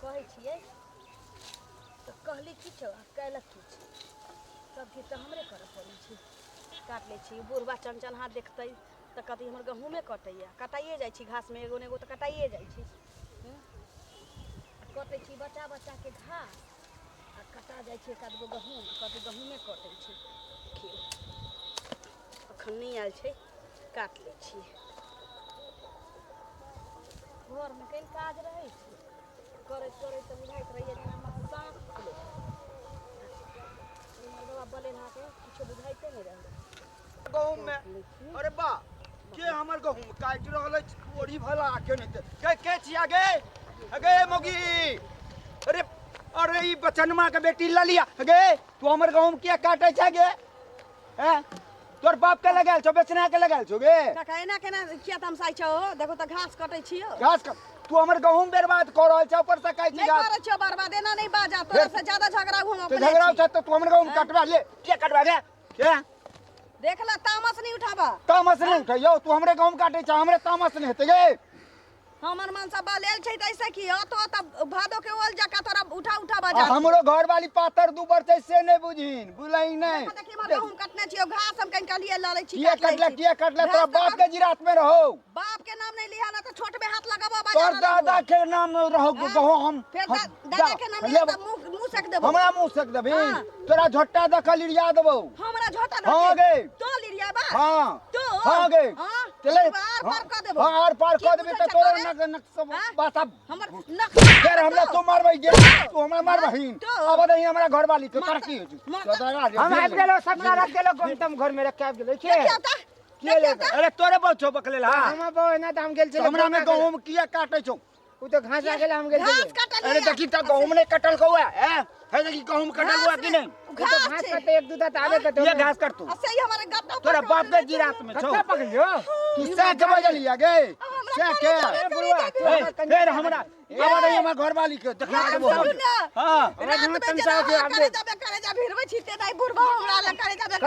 कहै छियै तो कहली कि छौ कैलक कि सब चीज तो हमरे करऽ पड़ै छै काट लै छी बूढ़बा चंचन्हा देखतै तो कहतै हमर गहूँमे कटैया कटाइए जाइ छी घास में एगो ने एगो तो कटाइए जाइ छी कटै छी बच्चा बच्चा के घास आ कटा जाइ छै एकाध गो गहूँम कहतै गहूँमे कटै छै खियौ अखन नहीं आयल छै काट लै छी घर में कई काज रहै छै करैत करैत तो बुझाइत रहिए जेना हमर साँस फूलै मर्दवा बलेनहा के किछो बुझाइते नहीं रहलै गहूम में अरे बा के हमर गहूम काट रहल अछि ओरी भला के नहीं के छिया गे गे मोगी अरे अरे ई बचनमा के बेटी ललिया गे तू हमर गहूम किया काटे छ गे हैं तोर बाप के लगाल छौ बेचना के लगाल छौ गे काका एना केना किया तमसाइ छौ देखो त घास कटै छियो घास तू हमर गहूम बर्बाद कर रहल छ ऊपर से कहै छी नहीं करे छौ बर्बाद एना नहीं बाजा तोरा से ज्यादा झगड़ा हम तो झगड़ा छ तो तू हमर गहूम कटवा ले के कटवा दे के देख ला तामस नहीं उठाबा तामस नहीं उठाइयो तू हमरे गहूम काटे छ हमरे तामस नहीं हेते गे हमर मन सब लेल छै तैसे की हो तो तब भादो के ओल जका तोरा उठा उठा बाजा हमरो घर वाली पातर दुबर छै से नहीं बुझिन बुलाई नहीं देखी हमर गहूम कटने छियो घास हम कहीं कलिए ल लै छी किया कटला तोरा बाप के जिरात में रहो बाप के नाम नहीं लिया ना तो छोट में हाथ लगाबो तोर बाजा दादा के नाम रहो कहो हम फिर दादा के नाम लिया त मुंह सेक देबो हमरा मुंह सेक देबी तोरा झोटा दखल लिया देबो हमरा झोटा दे हां गे तो लिया बा हां तो हां गे चले पार कर देबो हां आर पार कर देबी त तोरा नक सब बात अब हमर नक फिर हमरा तू मारबै गे तू हमरा मारबहिन अब नहीं हमरा घर वाली के कर की हम आब गेलो सब रख देलो गमतम घर में रख के आब गेलो के अरे तोरे बहुत छो बकलेला हम बो ना त हम गेल छे हमरा में गहूम किया काटै छौ उ तो घास आ गेला हम गेल छे अरे देखी त गहूम नहीं कटल कौआ है देखी गहूम कटल हुआ कि नहीं उ तो घास कटे एक दूधा त आबे कटे ये घास काट तू सही हमारे गद्दा तोरा बाप के जिरात में छौ पकड़ियो तू से के बजलिया गे से के फिर हमरा अब नहीं हमर घर वाली के देखा देबो हां अरे हम तमसा के आब दे करे जा भिरबै छी ते नहीं बुढ़बा हमरा ल करे जा देख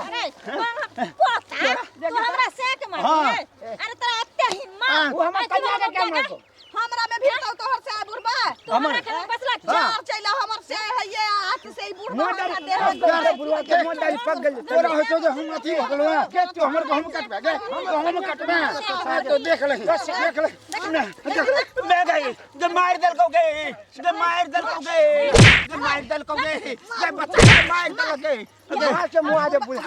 अरे पोता तू हमरा सेक मार अरे तोरा एते हिम्मत वो हमर कन्या के क्या मारतो हमरा में भीतर तोहर से बुढ़बा तू हमरा के बसला चार चला हमर से है ये हाथ से ही बुढ़बा दे बुढ़वा के मोटाई पक गेल तोरा हो जो हम अथी हो गेलो के तू हमर गहूम कटबा गे गहूम कटबा तो देख ले मैं गई जे मार देल को गे जे मार देल को गे जे मार देल को गे जे बच्चा मार देल गे वहां से मुआ जे बुढ़ा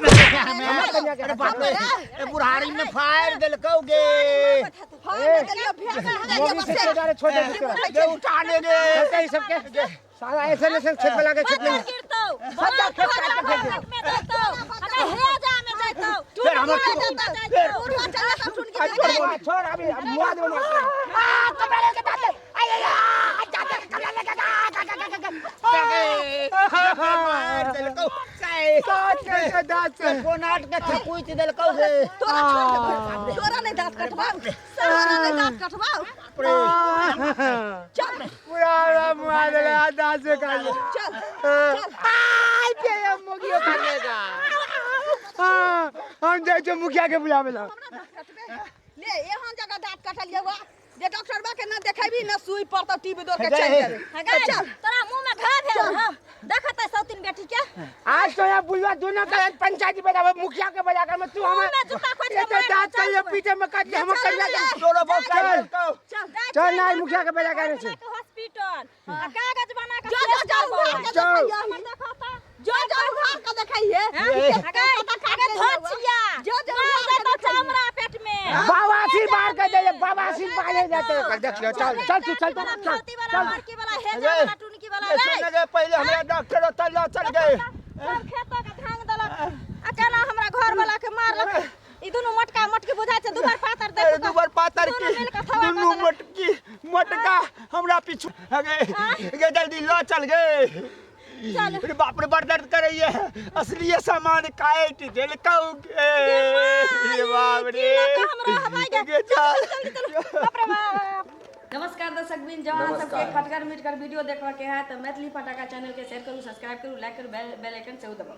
अरे बाप रे ए बुढ़ारी में फायर देल को गे छोटे दे उठाने दे कई सबके सारा ऐसे ने सब छेप लगा छेप नहीं गिरतो सब खेत में देतो हमें हेजा में देतो फिर हमर बुढ़बा चला सब सुन के छोड़ अभी मुआ दे कपड़ा लेके दाते आय जाते कपड़ा लेके मार देल को के दात से कोनाट के थकुइत देल को से तोरा नहीं दांत कटवा सारा नहीं दांत कटवा चल पूरा मुआ दे दात से काट चल आय पे मुगियो काटेगा हम जाय छ मुखिया के बुलावेला ले एहन जगह दांत कटलिए बा जे डॉक्टर बा के ना देखेबी ना सुई पर त टीबी दो के चल जाबे चल तोरा मुंह में घा भेल हां देखत है सौतीन बेटी के आज तो यहाँ बुलवा दोनों का पंचायती बजावे मुखिया के बजा कर मैं तू हमें मैं जूता खोज ये तो दांत का ये पीछे में काट के हम कन्या के तोरो बहुत चल ना मुखिया के बजा कर से हॉस्पिटल कागज बना के जो घर का देखाइए जो चमड़ा पेट में बाबासीर बाहर कर दे बाबासीर बाहर जाते देखियो चल चल तू चल वाला लड़की वाला हेजा वाला टुनकी वाला सुन गे पहले हमरा डॉक्टर चल गए सब खेतों का धांग दलक अचानक हमरा घर वाला के मारलक ई दोनों मटका मटकी बुझाय छै दुबर पातर देख दुबर पातर की दुनू मटका हमरा पीछू गे जल्दी लो चल गे अरे बाप रे बड़ दर्द करैया असली सामान काट देल कौगे ये बाप रे हमरा हवाई गे चल बाप रे बाप नमस्कार दर्शक बिन जवान सबके खटकर मिटकर वीडियो देखवा के है तो मैथिली पटाखा चैनल के शेयर करू सब्सक्राइब करू लाइक करू बेल आइकन से दबाओ।